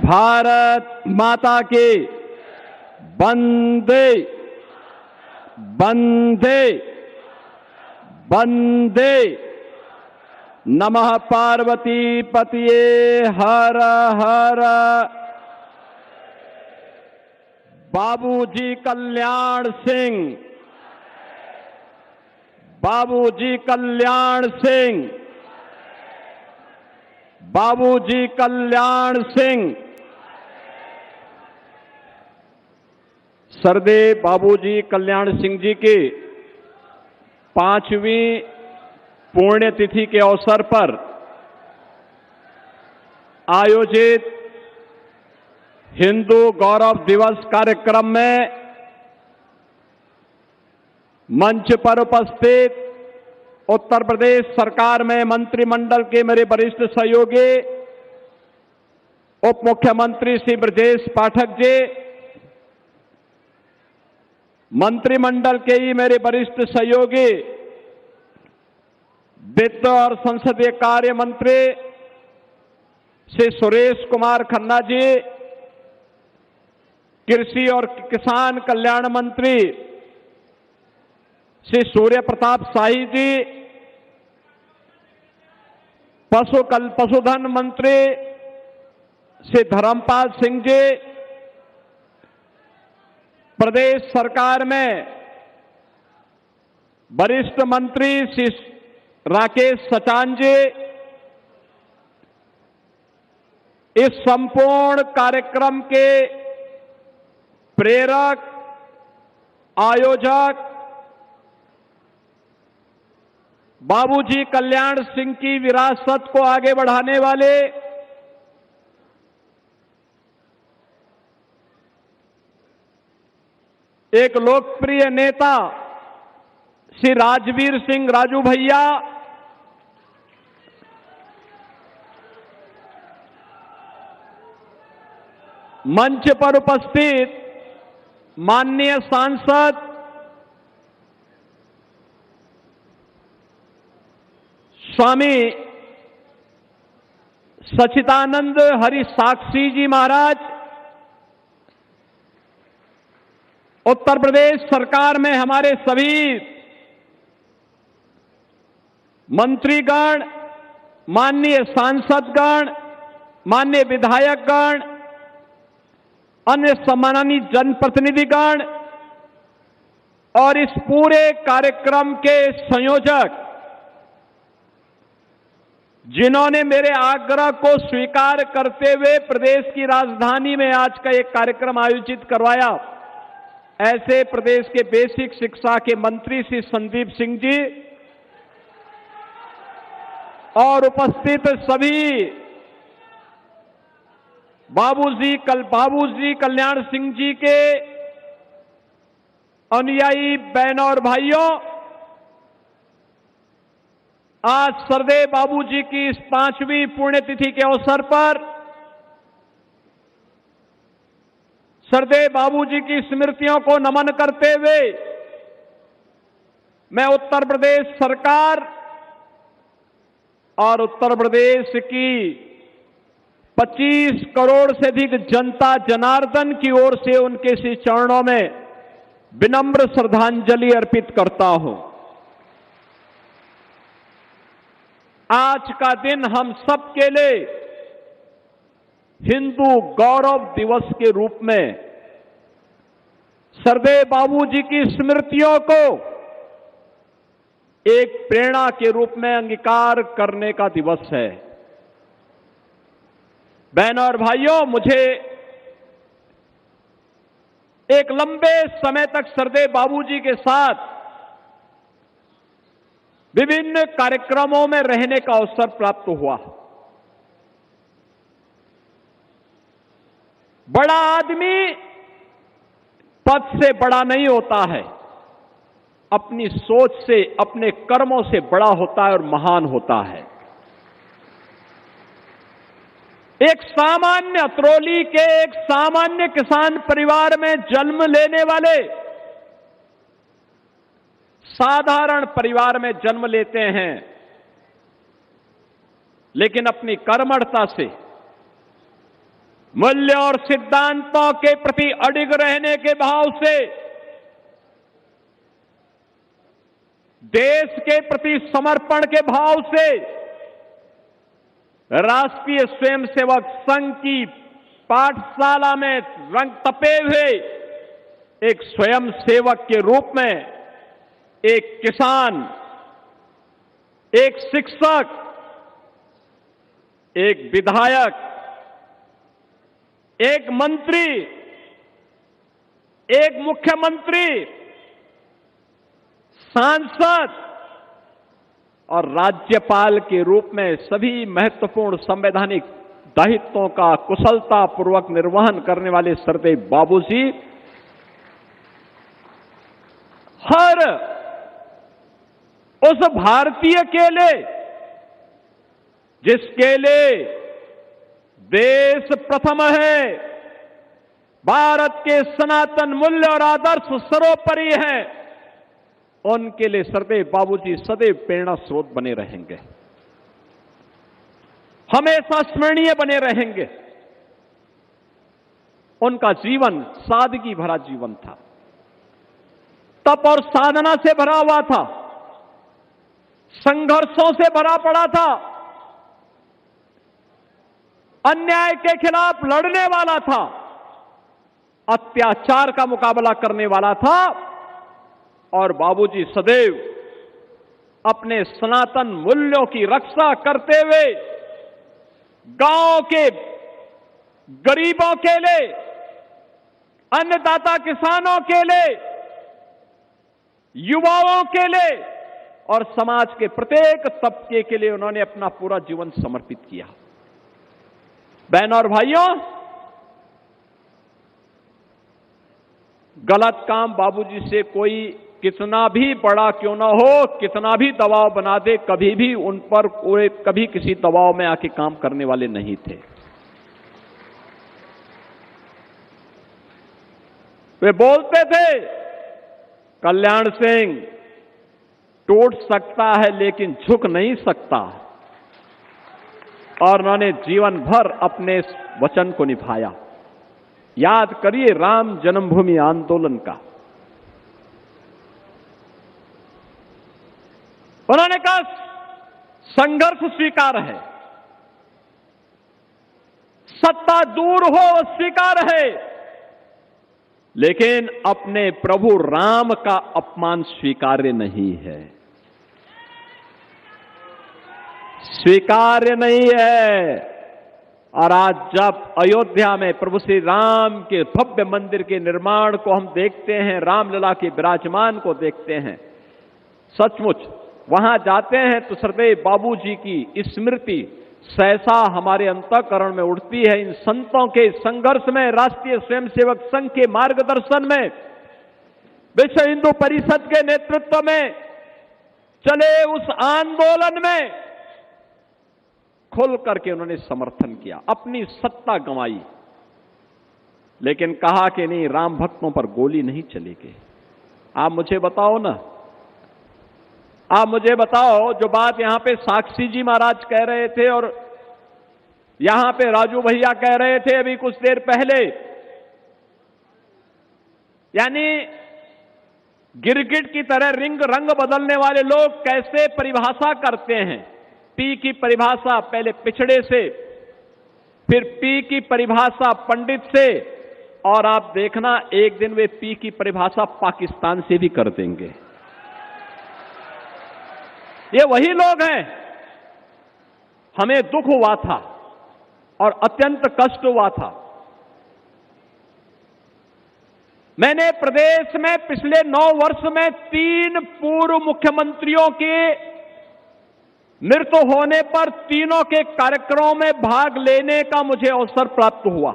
भारत माता की वंदे वंदे वंदे। नमः पार्वती पतिये हर हर। बाबूजी कल्याण सिंह, बाबूजी कल्याण सिंह, बाबूजी कल्याण सिंह। सरदेव बाबूजी कल्याण सिंह जी की 5वीं पुण्यतिथि के अवसर पर आयोजित हिंदू गौरव दिवस कार्यक्रम में मंच पर उपस्थित उत्तर प्रदेश सरकार में मंत्रिमंडल के मेरे वरिष्ठ सहयोगी उप मुख्यमंत्री श्री ब्रजेश पाठक जी, मंत्रिमंडल के ही मेरे वरिष्ठ सहयोगी वित्त और संसदीय कार्य मंत्री श्री सुरेश कुमार खन्ना जी, कृषि और किसान कल्याण मंत्री श्री सूर्य प्रताप शाही जी, पशुधन मंत्री श्री धर्मपाल सिंह जी, प्रदेश सरकार में वरिष्ठ मंत्री श्री राकेश सचान जी, इस संपूर्ण कार्यक्रम के प्रेरक, आयोजक, बाबूजी कल्याण सिंह की विरासत को आगे बढ़ाने वाले एक लोकप्रिय नेता श्री राजवीर सिंह राजू भैया, मंच पर उपस्थित माननीय सांसद स्वामी सच्चिदानंद हरि साक्षी जी महाराज, उत्तर प्रदेश सरकार में हमारे सभी मंत्रीगण, माननीय सांसदगण, माननीय विधायकगण, अन्य सम्मानित जनप्रतिनिधिगण और इस पूरे कार्यक्रम के संयोजक, जिन्होंने मेरे आग्रह को स्वीकार करते हुए प्रदेश की राजधानी में आज का एक कार्यक्रम आयोजित करवाया, ऐसे प्रदेश के बेसिक शिक्षा के मंत्री श्री संदीप सिंह जी और उपस्थित सभी बाबूजी कल्याण सिंह जी के अनुयायी बहनों और भाइयों, आज सरदेव बाबूजी की इस 5वीं पुण्यतिथि के अवसर पर सरदेव बाबूजी की स्मृतियों को नमन करते हुए मैं उत्तर प्रदेश सरकार और उत्तर प्रदेश की 25 करोड़ से अधिक जनता जनार्दन की ओर से उनके श्री चरणों में विनम्र श्रद्धांजलि अर्पित करता हूं। आज का दिन हम सब के लिए हिंदू गौरव दिवस के रूप में सरदेव बाबूजी की स्मृतियों को एक प्रेरणा के रूप में अंगीकार करने का दिवस है। बहनों और भाइयों, मुझे एक लंबे समय तक सरदेव बाबूजी के साथ विभिन्न कार्यक्रमों में रहने का अवसर प्राप्त हुआ। बड़ा आदमी पद से बड़ा नहीं होता है, अपनी सोच से, अपने कर्मों से बड़ा होता है और महान होता है। एक सामान्य अतरौली के एक सामान्य किसान परिवार में जन्म लेने वाले, साधारण परिवार में जन्म लेते हैं, लेकिन अपनी कर्मठता से मूल्य और सिद्धांतों के प्रति अडिग रहने के भाव से, देश के प्रति समर्पण के भाव से राष्ट्रीय स्वयंसेवक संघ की पाठशाला में रंग तपे हुए एक स्वयंसेवक के रूप में एक किसान, एक शिक्षक, एक विधायक, एक मंत्री, एक मुख्यमंत्री, सांसद और राज्यपाल के रूप में सभी महत्वपूर्ण संवैधानिक दायित्वों का कुशलतापूर्वक निर्वहन करने वाले सरदेव बाबूजी हर उस भारतीय के लिए जिसके लिए देश प्रथम है, भारत के सनातन मूल्य और आदर्श सर्वोपरि है, उनके लिए सरदेव बाबूजी सदैव प्रेरणा स्रोत बने रहेंगे, हमेशा स्मरणीय बने रहेंगे। उनका जीवन सादगी भरा जीवन था, तप और साधना से भरा हुआ था, संघर्षों से भरा पड़ा था, अन्याय के खिलाफ लड़ने वाला था, अत्याचार का मुकाबला करने वाला था। और बाबूजी सदैव अपने सनातन मूल्यों की रक्षा करते हुए गांव के गरीबों के लिए, अन्नदाता किसानों के लिए, युवाओं के लिए और समाज के प्रत्येक तबके के लिए उन्होंने अपना पूरा जीवन समर्पित किया। बहनों और भाइयों, गलत काम बाबूजी से कोई कितना भी बड़ा क्यों ना हो, कितना भी दबाव बना दे, कभी भी उन पर कोई कभी किसी दबाव में आके काम करने वाले नहीं थे। वे बोलते थे कल्याण सिंह टूट सकता है लेकिन झुक नहीं सकता, और उन्होंने जीवन भर अपने इस वचन को निभाया। याद करिए राम जन्मभूमि आंदोलन का, उन्होंने कहा संघर्ष स्वीकार है, सत्ता दूर हो स्वीकार है, लेकिन अपने प्रभु राम का अपमान स्वीकार्य नहीं है, स्वीकार्य नहीं है। और आज जब अयोध्या में प्रभु श्री राम के भव्य मंदिर के निर्माण को हम देखते हैं, रामलला के विराजमान को देखते हैं, सचमुच वहां जाते हैं तो सरदेव बाबूजी की स्मृति सहसा हमारे अंतःकरण में उठती है। इन संतों के संघर्ष में, राष्ट्रीय स्वयंसेवक संघ के मार्गदर्शन में, विश्व हिंदू परिषद के नेतृत्व में चले उस आंदोलन में खुल करके उन्होंने समर्थन किया, अपनी सत्ता गंवाई, लेकिन कहा कि नहीं, राम भक्तों पर गोली नहीं चलेगी। आप मुझे बताओ ना, आप मुझे बताओ, जो बात यहां पे साक्षी जी महाराज कह रहे थे और यहां पे राजू भैया कह रहे थे अभी कुछ देर पहले, यानी गिरगिट की तरह रंग बदलने वाले लोग कैसे परिभाषा करते हैं। पी की परिभाषा पहले पिछड़े से, फिर पी की परिभाषा पंडित से, और आप देखना एक दिन वे पी की परिभाषा पाकिस्तान से भी कर देंगे। ये वही लोग हैं। हमें दुख हुआ था और अत्यंत कष्ट हुआ था। मैंने प्रदेश में पिछले 9 वर्ष में 3 पूर्व मुख्यमंत्रियों के मृत्यु होने पर तीनों के कार्यक्रमों में भाग लेने का मुझे अवसर प्राप्त हुआ,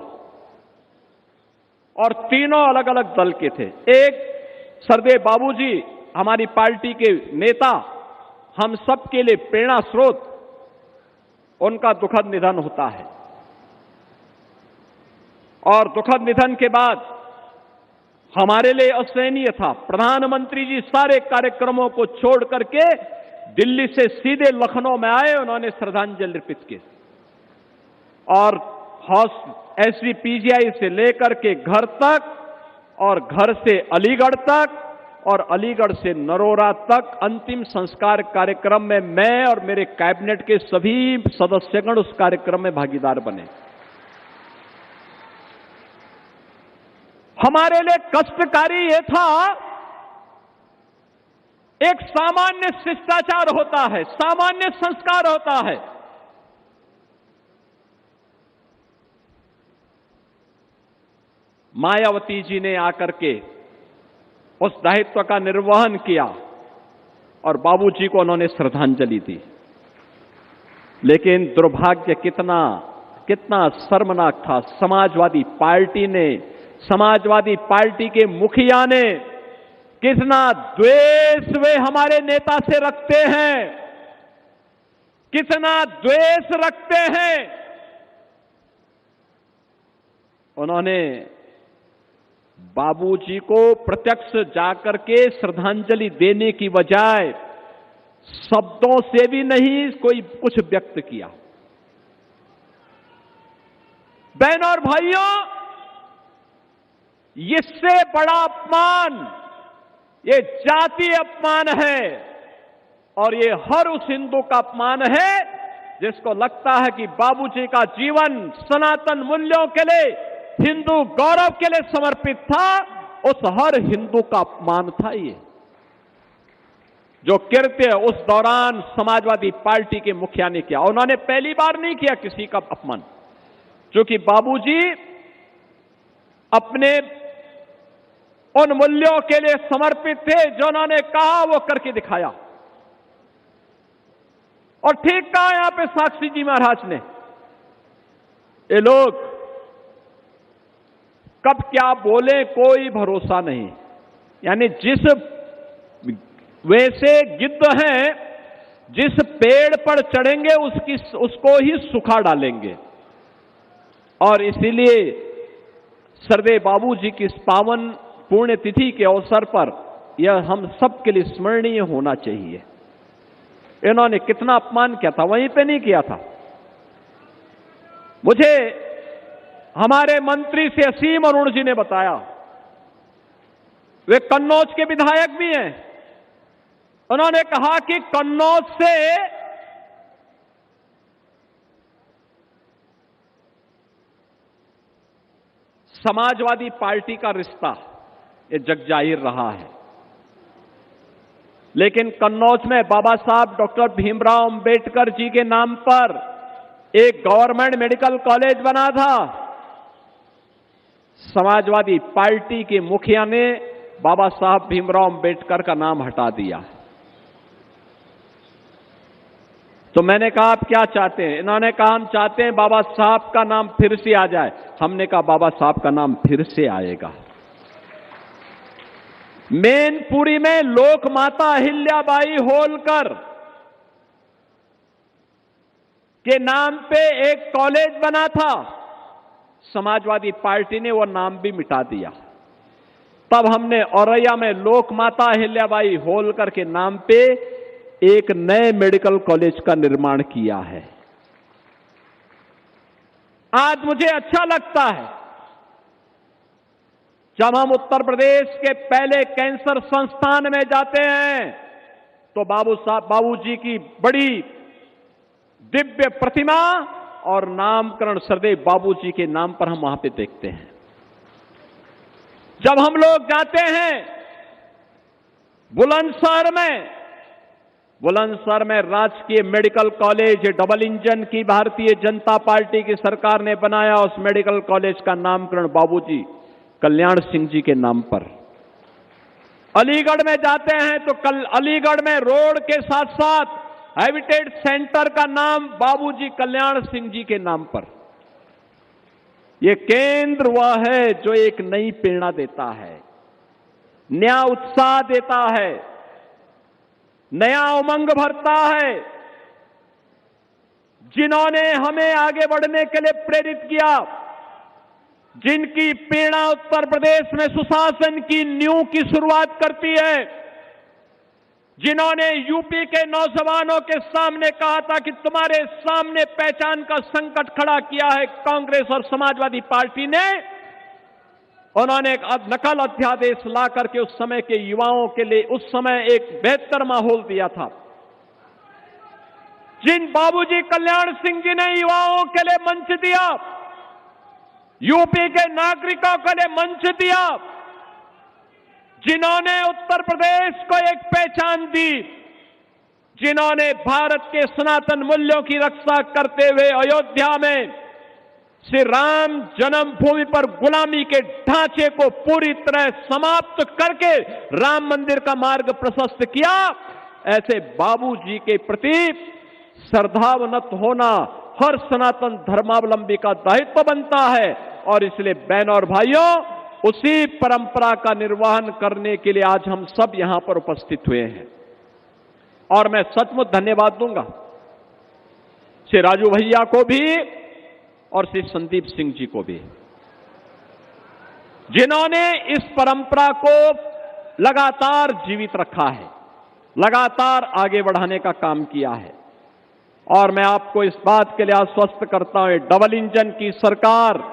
और तीनों अलग अलग दल के थे। एक सरदेव बाबूजी हमारी पार्टी के नेता, हम सब के लिए प्रेरणा स्रोत, उनका दुखद निधन होता है, और दुखद निधन के बाद हमारे लिए असहनीय था। प्रधानमंत्री जी सारे कार्यक्रमों को छोड़ करके दिल्ली से सीधे लखनऊ में आए, उन्होंने श्रद्धांजलि अर्पित की, और एसवीपीजीआई से लेकर के घर तक और घर से अलीगढ़ तक और अलीगढ़ से नरोरा तक अंतिम संस्कार कार्यक्रम में मैं और मेरे कैबिनेट के सभी सदस्यगण उस कार्यक्रम में भागीदार बने। हमारे लिए कष्टकारी यह था, एक सामान्य शिष्टाचार होता है, सामान्य संस्कार होता है। मायावती जी ने आकर के उस दायित्व का निर्वहन किया और बाबूजी को उन्होंने श्रद्धांजलि दी। लेकिन दुर्भाग्य कितना शर्मनाक था, समाजवादी पार्टी के मुखिया ने कितना द्वेष वे हमारे नेता से रखते हैं, कितना द्वेष रखते हैं। उन्होंने बाबूजी को प्रत्यक्ष जाकर के श्रद्धांजलि देने की बजाय शब्दों से भी नहीं कोई कुछ व्यक्त किया। बहनों और भाइयों, इससे बड़ा अपमान ये जातीय अपमान है और ये हर उस हिंदू का अपमान है जिसको लगता है कि बाबूजी का जीवन सनातन मूल्यों के लिए, हिंदू गौरव के लिए समर्पित था। उस हर हिंदू का अपमान था ये जो कृत्य उस दौरान समाजवादी पार्टी के मुखिया ने किया। उन्होंने पहली बार नहीं किया किसी का अपमान, क्योंकि बाबूजी अपने उन मूल्यों के लिए समर्पित थे जो उन्होंने कहा वो करके दिखाया। और ठीक कहा यहां पे साक्षी जी महाराज ने, ये लोग कब क्या बोले कोई भरोसा नहीं। यानी जिस वैसे गिद्ध हैं, जिस पेड़ पर चढ़ेंगे उसको ही सुखा डालेंगे। और इसीलिए सरदेव बाबूजी की इस पावन पुण्यतिथि के अवसर पर यह हम सबके लिए स्मरणीय होना चाहिए। इन्होंने कितना अपमान किया था, वहीं पे नहीं किया था। मुझे हमारे मंत्री से असीम अरुण जी ने बताया, वे कन्नौज के विधायक भी हैं। उन्होंने कहा कि कन्नौज से समाजवादी पार्टी का रिश्ता ये जगजाहिर रहा है, लेकिन कन्नौज में बाबा साहब डॉक्टर भीमराव अंबेडकर जी के नाम पर एक गवर्नमेंट मेडिकल कॉलेज बना था। समाजवादी पार्टी के मुखिया ने बाबा साहब भीमराव अंबेडकर का नाम हटा दिया। तो मैंने कहा आप क्या चाहते हैं? इन्होंने कहा हम चाहते हैं बाबा साहब का नाम फिर से आ जाए। हमने कहा बाबा साहब का नाम फिर से आएगा। मैनपुरी में लोक माता अहिल्याबाई होलकर के नाम पे एक कॉलेज बना था, समाजवादी पार्टी ने वो नाम भी मिटा दिया। तब हमने औरैया में लोक माता अहिल्याबाई होलकर के नाम पे एक नए मेडिकल कॉलेज का निर्माण किया है। आज मुझे अच्छा लगता है जब हम उत्तर प्रदेश के पहले कैंसर संस्थान में जाते हैं तो बाबूजी की बड़ी दिव्य प्रतिमा और नामकरण सरदेव बाबूजी के नाम पर हम वहां पे देखते हैं। जब हम लोग जाते हैं बुलंदशहर में राजकीय मेडिकल कॉलेज डबल इंजन की भारतीय जनता पार्टी की सरकार ने बनाया, उस मेडिकल कॉलेज का नामकरण बाबूजी कल्याण सिंह जी के नाम पर। अलीगढ़ में जाते हैं तो अलीगढ़ में रोड के साथ साथ हैबिटेट सेंटर का नाम बाबूजी कल्याण सिंह जी के नाम पर। यह केंद्र वह है जो एक नई प्रेरणा देता है, नया उत्साह देता है, नया उमंग भरता है। जिन्होंने हमें आगे बढ़ने के लिए प्रेरित किया, जिनकी प्रेरणा उत्तर प्रदेश में सुशासन की नींव की शुरुआत करती है, जिन्होंने यूपी के नौजवानों के सामने कहा था कि तुम्हारे सामने पहचान का संकट खड़ा किया है कांग्रेस और समाजवादी पार्टी ने, उन्होंने एक नकल अध्यादेश ला करके उस समय के युवाओं के लिए उस समय एक बेहतर माहौल दिया था। जिन बाबूजी कल्याण सिंह जी ने युवाओं के लिए मंच दिया, यूपी के नागरिकों के लिए मंच दिया, जिन्होंने उत्तर प्रदेश को एक पहचान दी, जिन्होंने भारत के सनातन मूल्यों की रक्षा करते हुए अयोध्या में श्री राम जन्मभूमि पर गुलामी के ढांचे को पूरी तरह समाप्त करके राम मंदिर का मार्ग प्रशस्त किया, ऐसे बाबूजी के प्रति श्रद्धावनत होना हर सनातन धर्मावलंबी का दायित्व बनता है। और इसलिए बहनों और भाइयों, उसी परंपरा का निर्वहन करने के लिए आज हम सब यहां पर उपस्थित हुए हैं। और मैं सचमुच धन्यवाद दूंगा श्री राजू भैया को भी और श्री संदीप सिंह जी को भी, जिन्होंने इस परंपरा को लगातार जीवित रखा है, लगातार आगे बढ़ाने का काम किया है। और मैं आपको इस बात के लिए आश्वस्त करता हूं, डबल इंजन की सरकार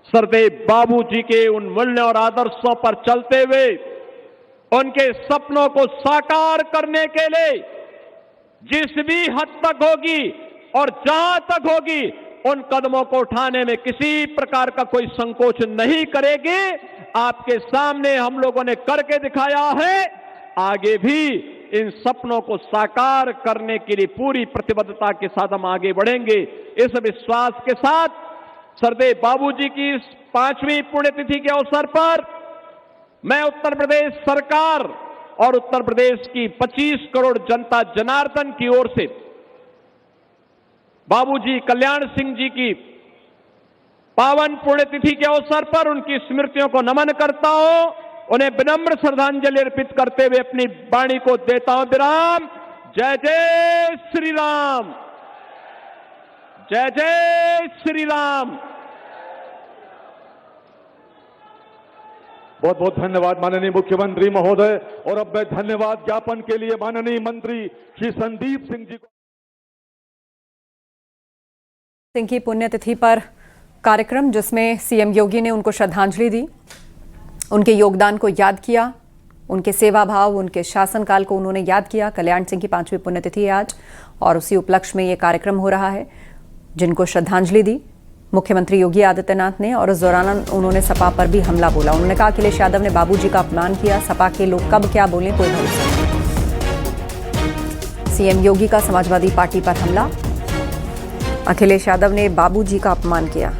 सरदेव बाबूजी के उन मूल्यों और आदर्शों पर चलते हुए उनके सपनों को साकार करने के लिए जिस भी हद तक होगी और जहां तक होगी उन कदमों को उठाने में किसी प्रकार का कोई संकोच नहीं करेगी। आपके सामने हम लोगों ने करके दिखाया है, आगे भी इन सपनों को साकार करने के लिए पूरी प्रतिबद्धता के साथ हम आगे बढ़ेंगे। इस विश्वास के साथ सरदेव बाबूजी की इस 5वीं पुण्यतिथि के अवसर पर मैं उत्तर प्रदेश सरकार और उत्तर प्रदेश की 25 करोड़ जनता जनार्दन की ओर से बाबूजी कल्याण सिंह जी की पावन पुण्यतिथि के अवसर पर उनकी स्मृतियों को नमन करता हूं, उन्हें विनम्र श्रद्धांजलि अर्पित करते हुए अपनी वाणी को देता हूं विराम। जय जय श्री राम, जय जय श्री राम। बहुत बहुत धन्यवाद माननीय मुख्यमंत्री महोदय। और अब मैं धन्यवाद ज्ञापन के लिए माननीय मंत्री श्री संदीप सिंह जी को। सिंह की पुण्यतिथि पर कार्यक्रम जिसमें सीएम योगी ने उनको श्रद्धांजलि दी, उनके योगदान को याद किया, उनके सेवा भाव, उनके शासनकाल को उन्होंने याद किया। कल्याण सिंह की 5वीं पुण्यतिथि है आज और उसी उपलक्ष्य में ये कार्यक्रम हो रहा है, जिनको श्रद्धांजलि दी मुख्यमंत्री योगी आदित्यनाथ ने। और इस दौरान उन्होंने सपा पर भी हमला बोला। उन्होंने कहा अखिलेश यादव ने बाबूजी का अपमान किया, सपा के लोग कब क्या बोले कोई भरोसा नहीं। सीएम योगी का समाजवादी पार्टी पर हमला, अखिलेश यादव ने बाबूजी का अपमान किया।